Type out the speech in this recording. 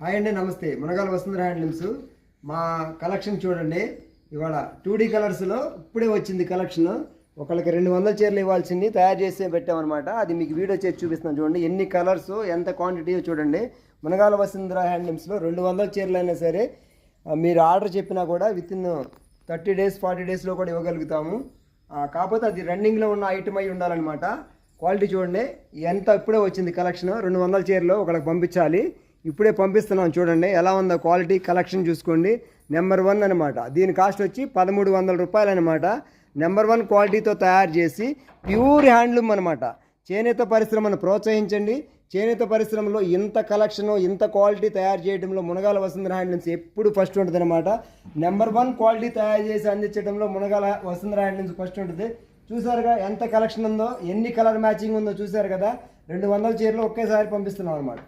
Hi అండి, నమస్తే. Munagala Vasundhara handlooms. మా కలెక్షన్ చూడండి. ఇవాళ 2D కలర్స్లో ఇప్పుడే వచ్చింది కలెక్షన్. ఒకళ్ళకి 200 చీరలు ఇవ్వాల్సింది తయారు చేసి పెట్టామన్నమాట. అది మీకు వీడియో చేసి చూపిస్తున్నాను చూడండి. ఎన్ని కలర్స్, ఎంత క్వాంటిటీ చూడండి. మునగాల వసుంధర హ్యాండ్లూమ్స్లో 200 చీరలు అయినా సరే మీరు ఆర్డర్ చెప్పినా కూడా విత్ ఇన్ 30 days 40 daysలో కూడా ఇవ్వగలుగుతాము. కాకపోతే అది రన్నింగ్లో ఉన్న ఐటమ్ అయి ఉండాలన్నమాట. క్వాలిటీ చూడండి, ఎంత ఇప్పుడే వచ్చింది కలెక్షన్. 200 చీరలు ఒకళ్ళకి పంపించాలి. ఇప్పుడే పంపిస్తున్నాం చూడండి. ఎలా ఉందో క్వాలిటీ, కలెక్షన్ చూసుకోండి. నెంబర్ 1 అనమాట. దీని కాస్ట్ వచ్చి 1300 రూపాయలు అనమాట. నెంబర్ 1 క్వాలిటీతో తయారు చేసి ప్యూర్ హ్యాండ్లూమ్ అనమాట. చేనేత పరిశ్రమను ప్రోత్సహించండి. చేనేత పరిశ్రమలో ఇంత కలెక్షను, ఇంత క్వాలిటీ తయారు చేయడంలో మునగాల వసుంధర హ్యాండ్లూమ్స్ ఎప్పుడు ఫస్ట్ ఉంటుంది అనమాట. నెంబర్ 1 క్వాలిటీ తయారు చేసి అందించడంలో మునగాల వసుంధర హ్యాండ్లూమ్స్ ఫస్ట్ ఉంటుంది. చూసారుగా ఎంత కలెక్షన్ ఉందో, ఎన్ని కలర్ మ్యాచింగ్ ఉందో చూసారు కదా. 200 చీరలు ఒకేసారి పంపిస్తున్నాం అనమాట.